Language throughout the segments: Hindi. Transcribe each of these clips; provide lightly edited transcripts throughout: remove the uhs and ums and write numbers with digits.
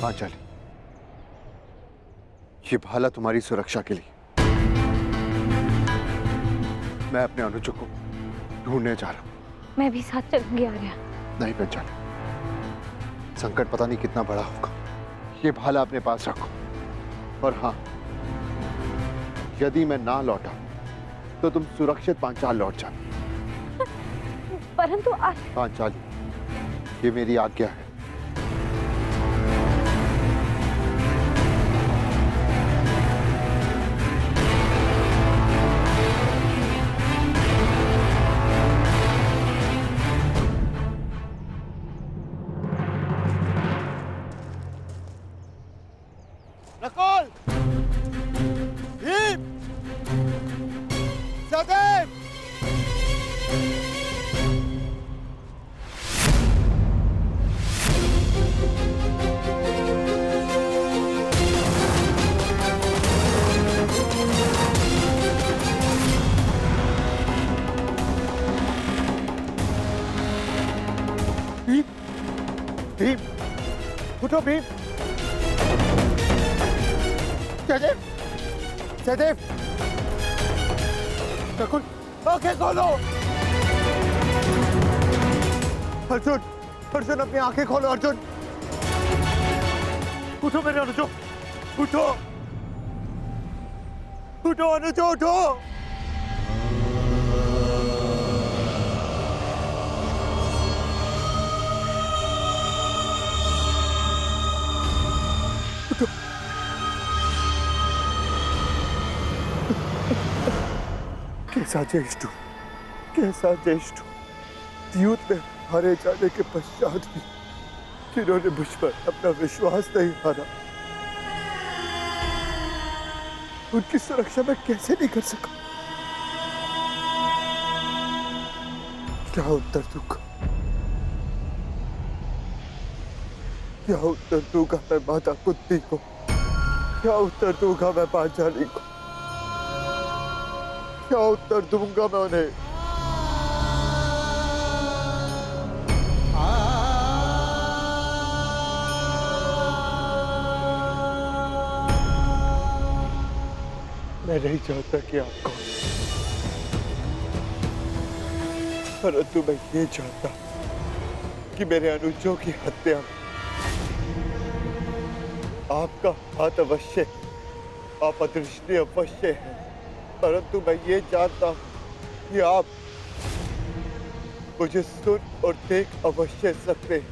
पांचाली, ये भाला तुम्हारी सुरक्षा के लिए। मैं अपने अनुज को ढूंढने जा रहा हूं। मैं भी साथ चलूंगी आर्या। नहीं पांचाली, संकट पता नहीं कितना बड़ा होगा। ये भाला अपने पास रखो। और हाँ, यदि मैं ना लौटा तो तुम सुरक्षित पांचाल लौट जाना। परंतु पांचाली, ये मेरी आज्ञा है। नकुल, भीम, सहदेव, भीम, भीम, उठो भीम। सहदेव, सहदेव, नकुल, आंखें खोलो। अर्जुन, अर्जुन अपनी आंखें खोलो। अर्जुन, उठो मेरे अनुजो, उठो, उठो अनुजो, उठो। कैसा ज्येष्ठ, कैसा ज्येष्ठ। युद्ध में हारे जाने के पश्चात भी जिन्होंने मुझ पर अपना विश्वास नहीं हारा, उनकी सुरक्षा मैं कैसे नहीं कर सका? क्या उत्तर दूंगा, क्या उत्तर दूंगा मैं माता कुंती को? क्या उत्तर दूंगा मैं पांचाली को? क्या उत्तर दूंगा मैं उन्हें? मैं नहीं जानता कि आप कौन, परंतु मैं ये जानता कि मेरे अनुजों की हत्या में आपका हाथ अवश्य, आप अदृष्टि अवश्य है। परंतु मैं ये जानता हूं कि आप मुझे सुन और देख अवश्य सकते हैं।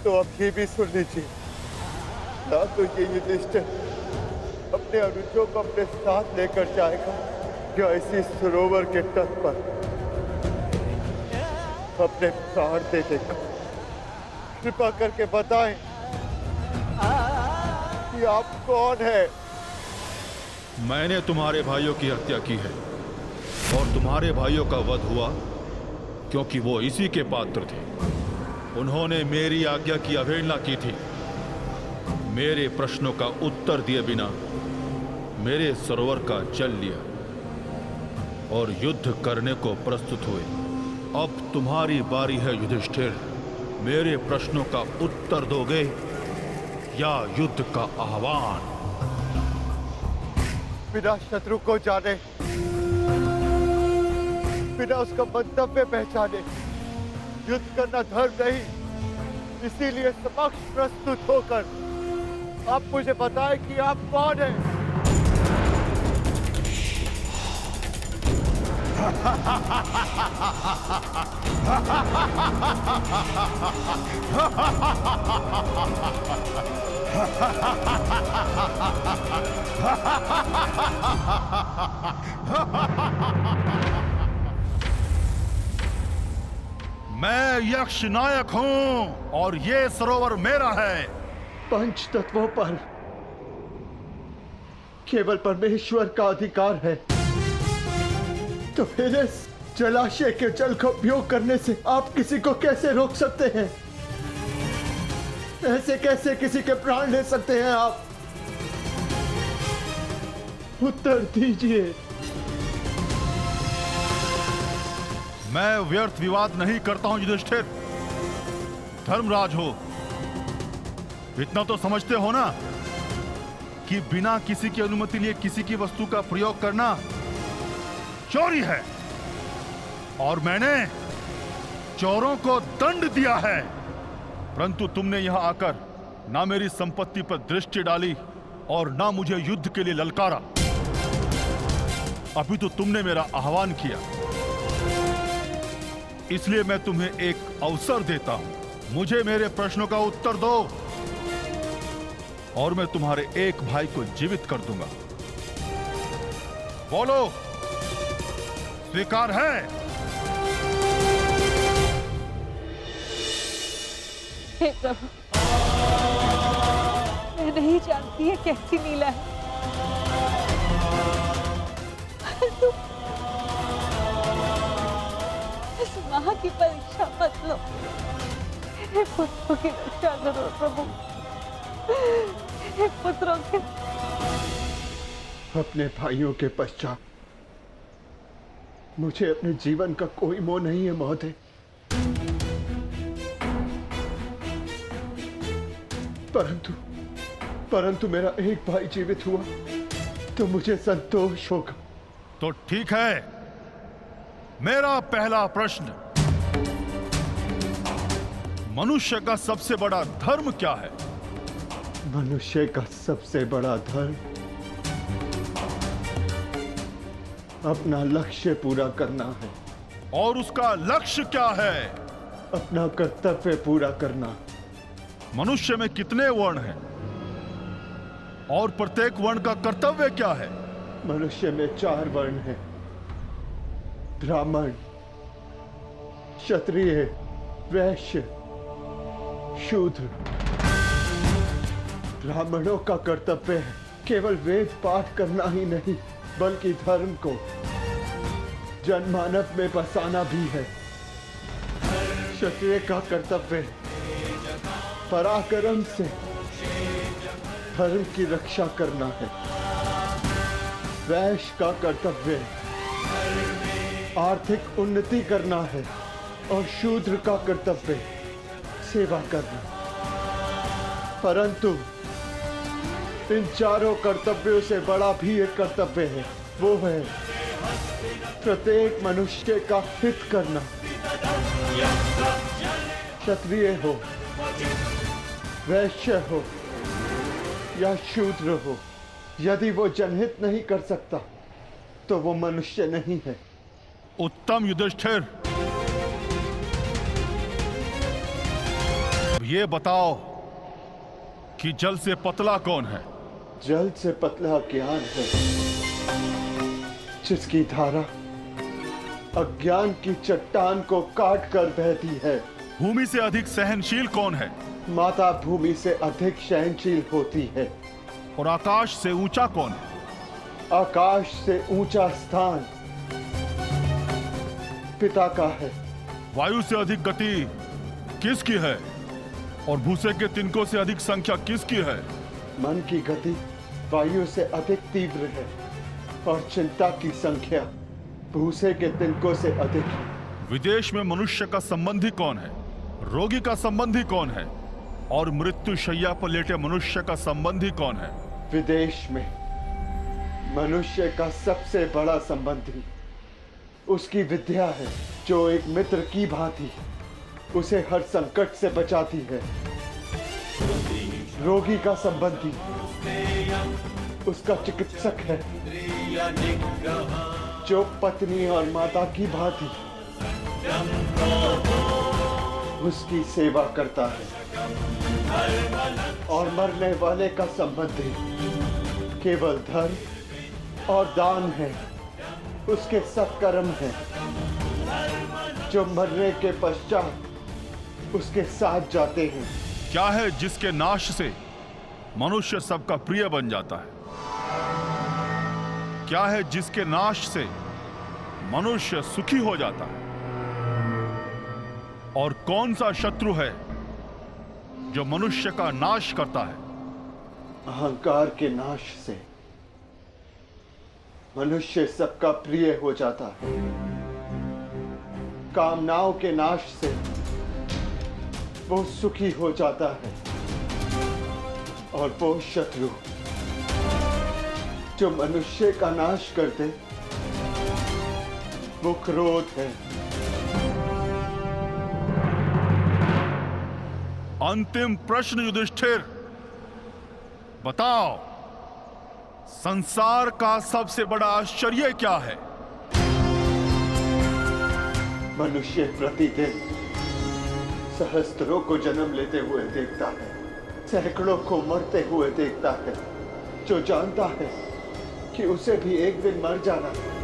तो अब ये भी सुन लीजिए, ना तो ये युधिष्ठिर अपने अनुजों को अपने साथ लेकर जाएगा या इसी सरोवर के तट पर अपने प्राण दे देगा। कृपा करके बताएं कि आप कौन है? मैंने तुम्हारे भाइयों की हत्या की है और तुम्हारे भाइयों का वध हुआ क्योंकि वो इसी के पात्र थे। उन्होंने मेरी आज्ञा की अवहेलना की थी। मेरे प्रश्नों का उत्तर दिए बिना मेरे सरोवर का जल लिया और युद्ध करने को प्रस्तुत हुए। अब तुम्हारी बारी है युधिष्ठिर। मेरे प्रश्नों का उत्तर दोगे या युद्ध का आह्वान? बिना शत्रु को जाने, बिना उसका मंतव्य पहचाने युद्ध करना धर्म नहीं। इसीलिए समक्ष प्रस्तुत होकर आप मुझे बताएं कि आप कौन हैं। मैं यक्ष नायक हूं और ये सरोवर मेरा है। पंच तत्वों पर केवल परमेश्वर का अधिकार है, तो फिर इस जलाशय के जल का उपयोग करने से आप किसी को कैसे रोक सकते हैं? ऐसे कैसे किसी के प्राण ले सकते हैं आप? उत्तर दीजिए। मैं व्यर्थ विवाद नहीं करता हूं युधिष्ठिर। धर्मराज हो, इतना तो समझते हो ना कि बिना किसी की अनुमति लिए किसी की वस्तु का प्रयोग करना चोरी है, और मैंने चोरों को दंड दिया है। परंतु तुमने यहां आकर ना मेरी संपत्ति पर दृष्टि डाली और ना मुझे युद्ध के लिए ललकारा। अभी तो तुमने मेरा आह्वान किया, इसलिए मैं तुम्हें एक अवसर देता हूं। मुझे मेरे प्रश्नों का उत्तर दो और मैं तुम्हारे एक भाई को जीवित कर दूंगा। बोलो, स्वीकार है? हे प्रभु, मैं नहीं जानती है कैसी लीला है, परंतु इस मां की परीक्षा मत लो। मेरे पुत्रों की रक्षा करो प्रभु, मेरे पुत्रों के। अपने भाइयों के पश्चात मुझे अपने जीवन का कोई मोह नहीं है महोदय। परंतु मेरा एक भाई जीवित हुआ तो मुझे संतोष होगा। तो ठीक है, मेरा पहला प्रश्न, मनुष्य का सबसे बड़ा धर्म क्या है? मनुष्य का सबसे बड़ा धर्म अपना लक्ष्य पूरा करना है। और उसका लक्ष्य क्या है? अपना कर्तव्य पूरा करना। मनुष्य में कितने वर्ण हैं और प्रत्येक वर्ण का कर्तव्य क्या है? मनुष्य में 4 वर्ण हैं, ब्राह्मण, क्षत्रिय, वैश्य, शूद्र। ब्राह्मणों का कर्तव्य है केवल वेद पाठ करना ही नहीं, बल्कि धर्म को जनमानव में बसाना भी है। क्षत्रिय का कर्तव्य पराक्रम से धर्म की रक्षा करना है। वैश्य का कर्तव्य आर्थिक उन्नति करना है और शूद्र का कर्तव्य सेवा करना। परंतु इन चारों कर्तव्यों से बड़ा भी एक कर्तव्य है, वो है प्रत्येक मनुष्य का हित करना। क्षत्रिय हो, वैश्य हो या शूद्र हो, यदि वो जनहित नहीं कर सकता तो वो मनुष्य नहीं है। उत्तम युधिष्ठिर, ये बताओ कि जल से पतला कौन है? जल से पतला ज्ञान है, जिसकी धारा अज्ञान की चट्टान को काट कर बहती है। भूमि से अधिक सहनशील कौन है? माता भूमि से अधिक सहनशील होती है। और आकाश से ऊंचा कौन है? आकाश से ऊंचा स्थान पिता का है। वायु से अधिक गति किसकी है? और भूसे के तिनकों से अधिक संख्या किसकी है? मन की गति वायु से अधिक तीव्र है और चिंता की संख्या भूसे के तिनकों से अधिक है। विदेश में मनुष्य का संबंधी कौन है? रोगी का संबंधी कौन है? और मृत्यु शैया पर लेटे मनुष्य का संबंधी कौन है? विदेश में मनुष्य का सबसे बड़ा संबंधी उसकी विद्या है, जो एक मित्र की भांति उसे हर संकट से बचाती है। रोगी का संबंधी उसका चिकित्सक है, जो पत्नी और माता की भांति उसकी सेवा करता है। और मरने वाले का संबंधी केवल धर्म और दान है, उसके सत्कर्म है, जो मरने के पश्चात उसके साथ जाते हैं। क्या है जिसके नाश से मनुष्य सबका प्रिय बन जाता है? क्या है जिसके नाश से मनुष्य सुखी हो जाता है? और कौन सा शत्रु है जो मनुष्य का नाश करता है? अहंकार के नाश से मनुष्य सबका प्रिय हो जाता है। कामनाओं के नाश से वो सुखी हो जाता है। और वो शत्रु जो मनुष्य का नाश कर दे वो क्रोध है। अंतिम प्रश्न युधिष्ठिर, बताओ संसार का सबसे बड़ा आश्चर्य क्या है? मनुष्य प्रतिदिन सहस्त्रों को जन्म लेते हुए देखता है, सैकड़ों को मरते हुए देखता है, जो जानता है कि उसे भी एक दिन मर जाना है,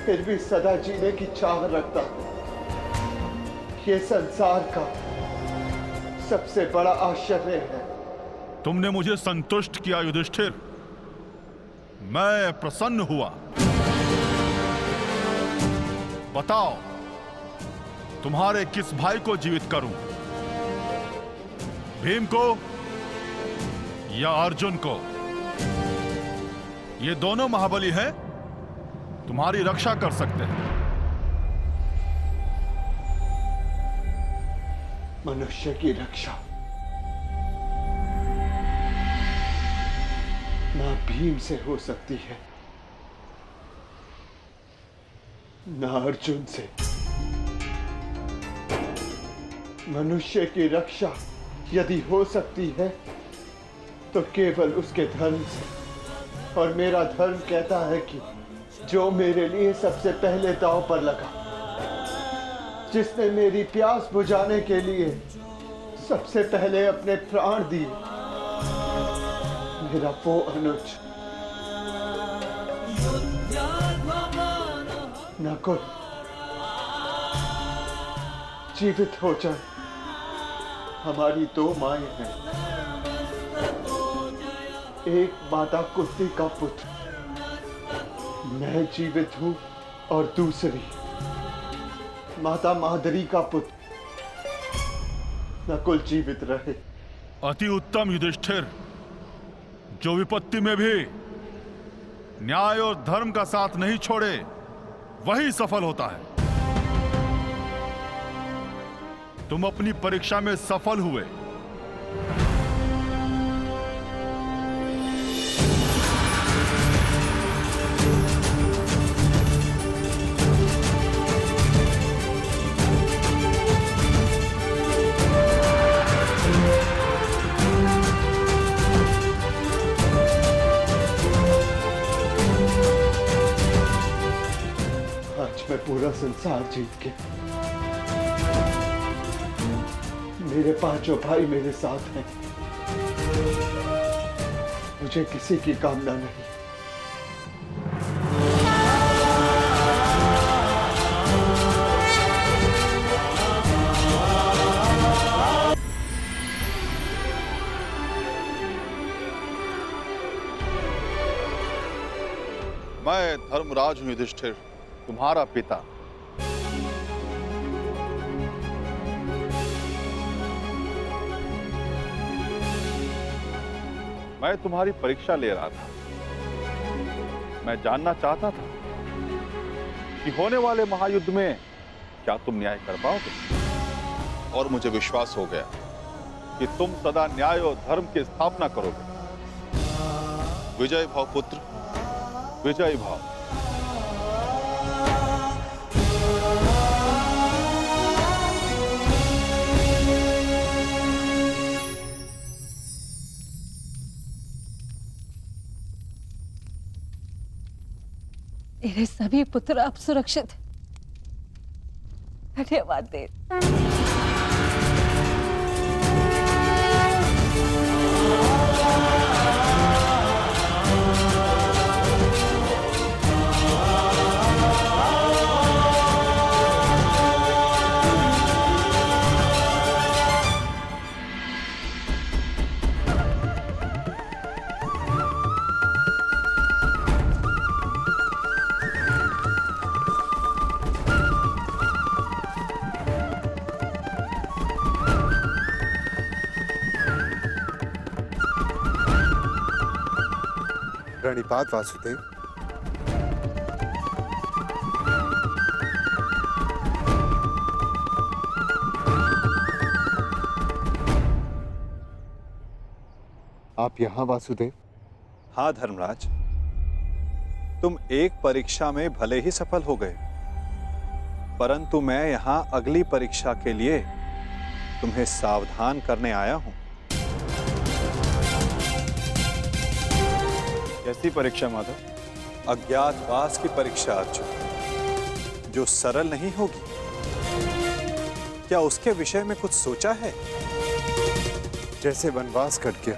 फिर भी सदा जीने की चाह रखता है। ये संसार का सबसे बड़ा आश्चर्य है। तुमने मुझे संतुष्ट किया युधिष्ठिर, मैं प्रसन्न हुआ। बताओ तुम्हारे किस भाई को जीवित करूं, भीम को या अर्जुन को? ये दोनों महाबली हैं, तुम्हारी रक्षा कर सकते हैं। मनुष्य की रक्षा ना भीम से हो सकती है ना अर्जुन से। मनुष्य की रक्षा यदि हो सकती है तो केवल उसके धर्म से, और मेरा धर्म कहता है कि जो मेरे लिए सबसे पहले दांव पर लगा, जिसने मेरी प्यास बुझाने के लिए सबसे पहले अपने प्राण दिए, मेरा वो अनुज नकुल जीवित हो जाए। हमारी दो माएं हैं, एक माता कुंती का पुत्र, मैं जीवित हूं, और दूसरी माता मादरी का पुत्र नकुल जीवित रहे। अति उत्तम युधिष्ठिर, जो विपत्ति में भी न्याय और धर्म का साथ नहीं छोड़े वही सफल होता है। तुम अपनी परीक्षा में सफल हुए। आज मैं पूरा संसार जीत के, मेरे पांचों भाई मेरे साथ हैं, मुझे किसी की कामना नहीं। मैं धर्मराज हूं युधिष्ठिर, तुम्हारा पिता। मैं तुम्हारी परीक्षा ले रहा था। मैं जानना चाहता था कि होने वाले महायुद्ध में क्या तुम न्याय कर पाओगे, और मुझे विश्वास हो गया कि तुम सदा न्याय और धर्म की स्थापना करोगे। विजय भाव पुत्र, विजय भाव। मेरे सभी पुत्र अब सुरक्षित हैं। धन्यवाद देव। प्रणिपात वासुदेव। आप यहाँ वासुदेव? हाँ धर्मराज, तुम एक परीक्षा में भले ही सफल हो गए, परंतु मैं यहाँ अगली परीक्षा के लिए तुम्हें सावधान करने आया हूं। कैसी परीक्षा माधव? अज्ञातवास की परीक्षा अर्जुन, जो सरल नहीं होगी। क्या उसके विषय में कुछ सोचा है? जैसे वनवास कट गया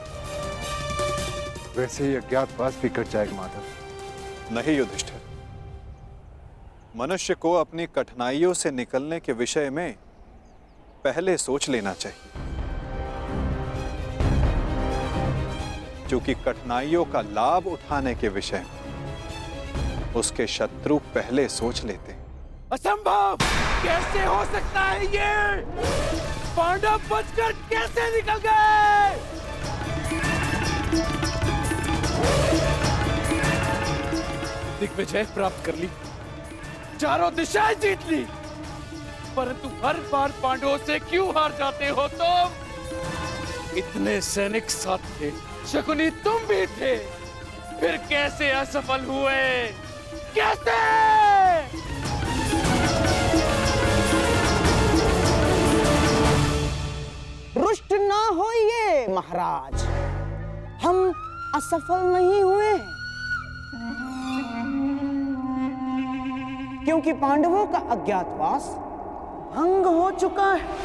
वैसे ही अज्ञातवास भी कट जाएगा माधव। नहीं युधिष्ठिर, मनुष्य को अपनी कठिनाइयों से निकलने के विषय में पहले सोच लेना चाहिए, क्योंकि कठिनाइयों का लाभ उठाने के विषय में उसके शत्रु पहले सोच लेते हैं। असंभव! कैसे हो सकता है ये? पांडव बचकर कैसे निकल गए? दिग्विजय प्राप्त कर ली, चारों दिशाएं जीत ली, परंतु हर बार पांडवों से क्यों हार जाते हो तुम? इतने सैनिक साथ थे, शकुनी तुम भी थे, फिर कैसे असफल हुए? कैसे? रुष्ट ना होइए महाराज, हम असफल नहीं हुए, क्योंकि पांडवों का अज्ञातवास भंग हो चुका है।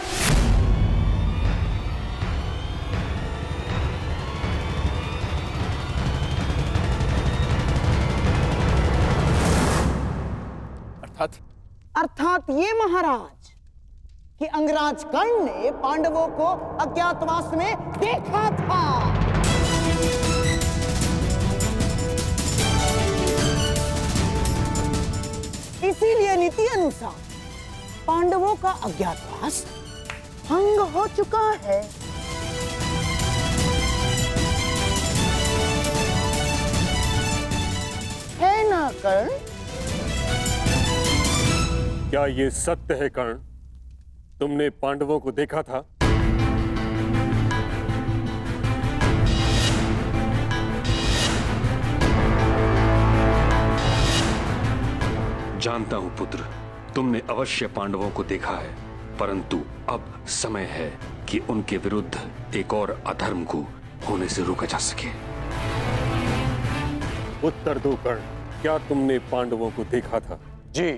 अर्थात ये महाराज कि अंगराज कर्ण ने पांडवों को अज्ञातवास में देखा था। इसीलिए नीति अनुसार पांडवों का अज्ञातवास भंग हो चुका है। है ना कर्ण? क्या ये सत्य है कर्ण? तुमने पांडवों को देखा था? जानता हूं पुत्र, तुमने अवश्य पांडवों को देखा है, परंतु अब समय है कि उनके विरुद्ध एक और अधर्म को होने से रोका जा सके। उत्तर दो कर्ण, क्या तुमने पांडवों को देखा था? जी,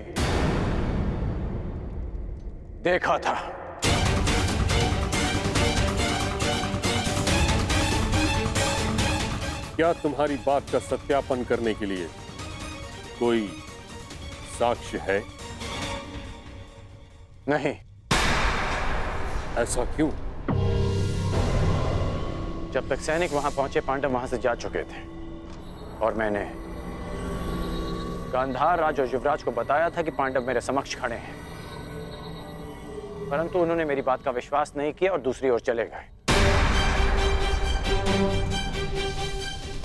देखा था। क्या तुम्हारी बात का सत्यापन करने के लिए कोई साक्ष्य है? नहीं। ऐसा क्यों? जब तक सैनिक वहां पहुंचे, पांडव वहां से जा चुके थे और मैंने गांधार राज और युवराज को बताया था कि पांडव मेरे समक्ष खड़े हैं, परंतु उन्होंने मेरी बात का विश्वास नहीं किया और दूसरी ओर चले गए।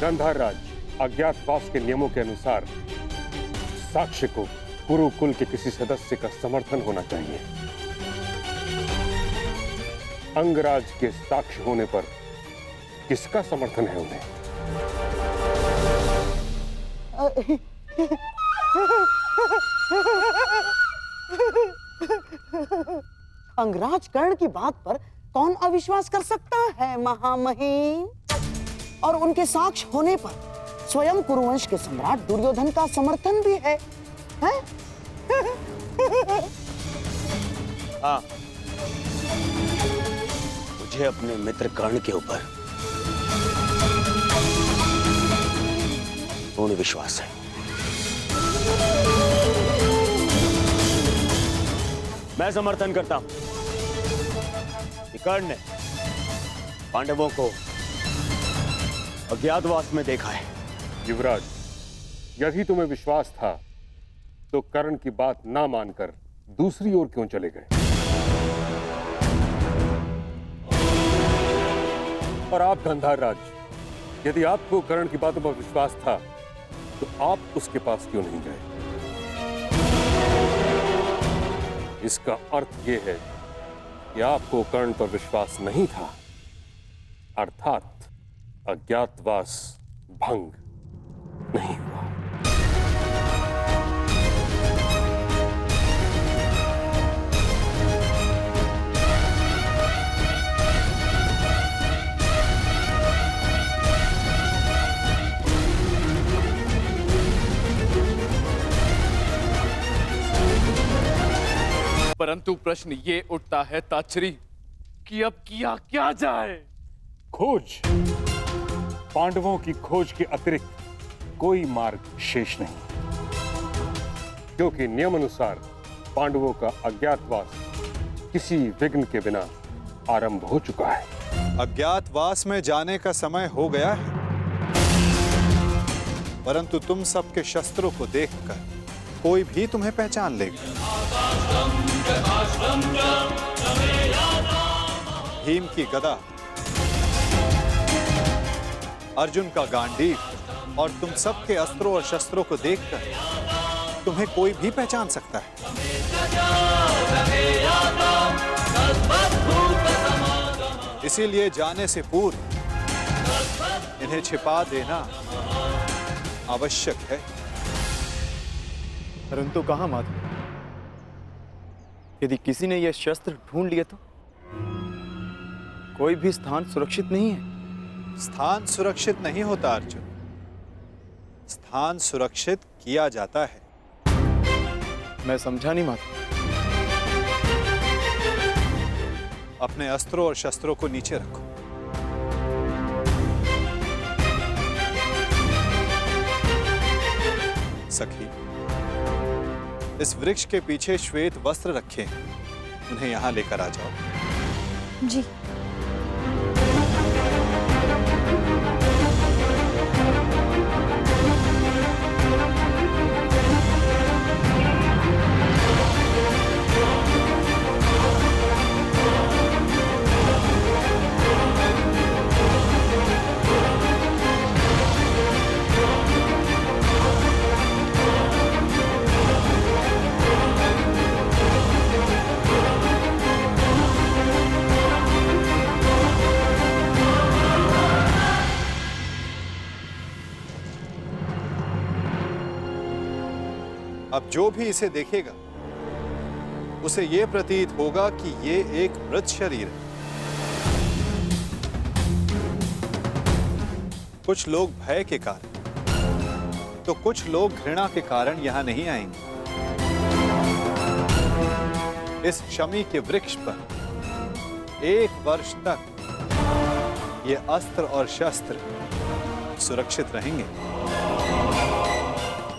गांधार राज, अज्ञातवास के नियमों के अनुसार साक्ष्य को कुरुकुल के किसी सदस्य का समर्थन होना चाहिए। अंगराज के साक्ष्य होने पर किसका समर्थन है उन्हें? अंगराज कर्ण की बात पर कौन अविश्वास कर सकता है महामहिम? और उनके साक्ष्य होने पर स्वयं कुरुवंश के सम्राट दुर्योधन का समर्थन भी है, हैं? हाँ, मुझे अपने मित्र कर्ण के ऊपर पूर्ण विश्वास है। मैं समर्थन करता हूं कि कर्ण ने पांडवों को अज्ञातवास में देखा है। युवराज, यदि तुम्हें विश्वास था तो कर्ण की बात ना मानकर दूसरी ओर क्यों चले गए? और आप गांधार राज, यदि आपको कर्ण की बातों पर विश्वास था तो आप उसके पास क्यों नहीं गए? इसका अर्थ यह है कि आपको कर्ण पर विश्वास नहीं था, अर्थात अज्ञातवास भंग नहीं हुआ। परंतु प्रश्न ये उठता है ताचरी कि अब किया क्या जाए। खोज, पांडवों की खोज के अतिरिक्त कोई मार्ग शेष नहीं, क्योंकि नियम अनुसार पांडवों का अज्ञातवास किसी विघ्न के बिना आरंभ हो चुका है। अज्ञातवास में जाने का समय हो गया है, परंतु तुम सबके शस्त्रों को देखकर कोई भी तुम्हें पहचान लेगा। भीम की गदा, अर्जुन का गांडीव और तुम सबके अस्त्रों और शस्त्रों को देखकर तुम्हें कोई भी पहचान सकता है। इसीलिए जाने से पूर्व इन्हें छिपा देना आवश्यक है। परंतु कहाँ माधव? यदि किसी ने यह शस्त्र ढूंढ लिए तो? कोई भी स्थान सुरक्षित नहीं है। स्थान सुरक्षित नहीं होता अर्जुन, स्थान सुरक्षित किया जाता है। मैं समझा नहीं माधव। अपने अस्त्रों और शस्त्रों को नीचे रखो। सखी, इस वृक्ष के पीछे श्वेत वस्त्र रखे हैं, उन्हें यहां लेकर आ जाओ। जी। अब जो भी इसे देखेगा उसे यह प्रतीत होगा कि ये एक मृत शरीर है। कुछ लोग भय के कारण तो कुछ लोग घृणा के कारण यहां नहीं आएंगे। इस शमी के वृक्ष पर 1 वर्ष तक ये अस्त्र और शस्त्र सुरक्षित रहेंगे।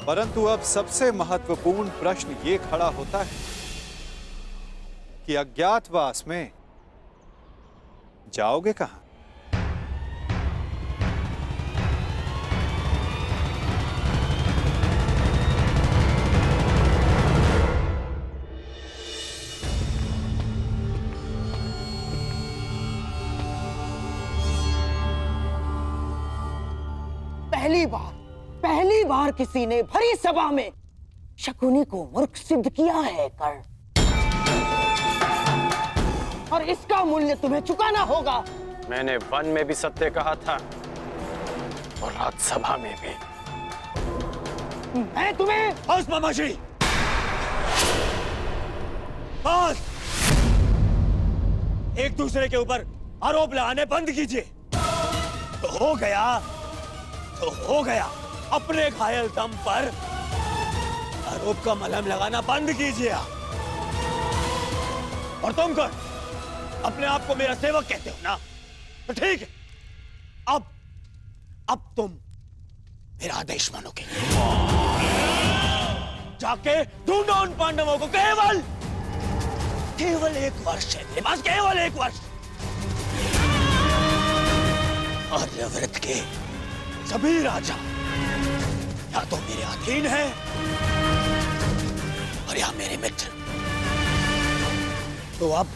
परंतु अब सबसे महत्वपूर्ण प्रश्न ये खड़ा होता है कि अज्ञातवास में जाओगे कहां? पहली बार किसी ने भरी सभा में शकुनी को मूर्ख सिद्ध किया है कर्ण, और इसका मूल्य तुम्हें चुकाना होगा। मैंने वन में भी सत्य कहा था और राजसभा में भी। मैं तुम्हें बस मामाजी, बस। एक दूसरे के ऊपर आरोप लगाने बंद कीजिए। तो हो गया तो हो गया। अपने घायल दम पर आरोप का मलहम लगाना बंद कीजिए। और तुम कौन? अपने आप को मेरा सेवक कहते हो ना? तो ठीक है, अब तुम मेरा आदेश मानोगे। जाके ढूंढो उन पांडवों को। केवल 1 वर्ष है मेरे पास, केवल 1 वर्ष। आर्यव्रत के सभी राजा या तो मेरे अधीन है और या मेरे मित्र। तो अब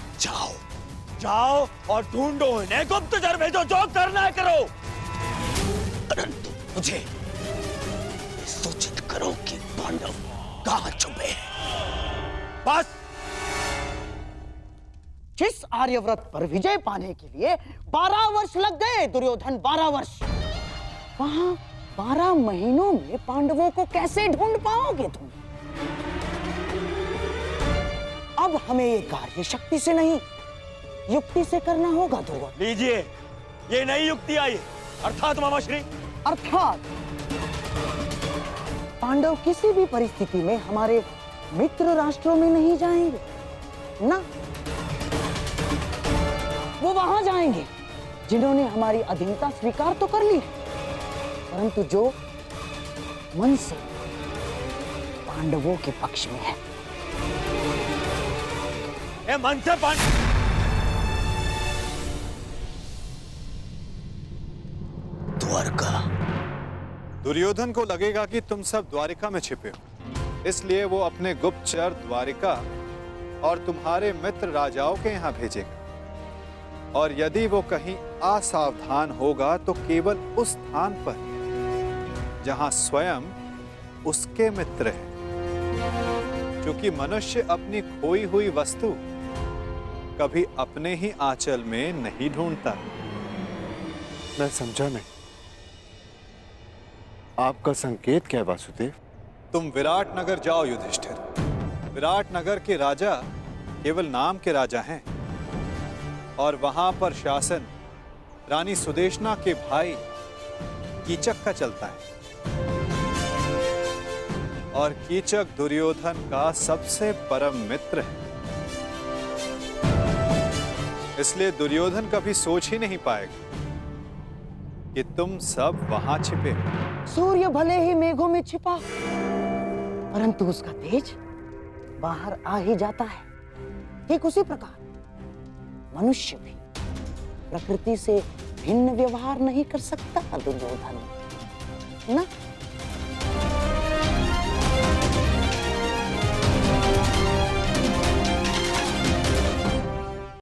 जाओ और ढूंढो इन्हें, गुप्तचर भेजो, जो करना है करो। परंतु मुझे सूचित करो कि पांडव कहां छुपे हैं। बस जिस आर्यव्रत पर विजय पाने के लिए 12 वर्ष लग गए दुर्योधन, 12 वर्ष, वहां 12 महीनों में पांडवों को कैसे ढूंढ पाओगे तुम? अब हमें ये कार्य शक्ति से नहीं, युक्ति से करना होगा दुर्योधन। लीजिए, ये नई युक्ति आई, अर्थात मामाश्री, अर्थात पांडव किसी भी परिस्थिति में हमारे मित्र राष्ट्रों में नहीं जाएंगे ना। वो वहां जाएंगे जिन्होंने हमारी अधीनता स्वीकार तो कर ली है, परंतु जो मन से पांडवों के पक्ष में है। मन से द्वारका। दुर्योधन को लगेगा कि तुम सब द्वारिका में छिपे हो, इसलिए वो अपने गुप्तचर द्वारिका और तुम्हारे मित्र राजाओं के यहाँ भेजेगा। और यदि वो कहीं असावधान होगा तो केवल उस स्थान पर जहां स्वयं उसके मित्र हैं, क्योंकि मनुष्य अपनी खोई हुई वस्तु कभी अपने ही आंचल में नहीं ढूंढता। मैं समझा नहीं, आपका संकेत क्या है वासुदेव? तुम विराट नगर जाओ युधिष्ठिर। विराट नगर के राजा केवल नाम के राजा हैं और वहां पर शासन रानी सुदेशना के भाई कीचक का चलता है। और कीचक दुर्योधन का सबसे परम मित्र है, इसलिए दुर्योधन कभी सोच ही नहीं पाएगा कि तुम सब वहां छिपे। सूर्य भले ही मेघों में छिपा, परंतु उसका तेज बाहर आ ही जाता है। ठीक उसी प्रकार मनुष्य भी प्रकृति से भिन्न व्यवहार नहीं कर सकता दुर्योधन, ना?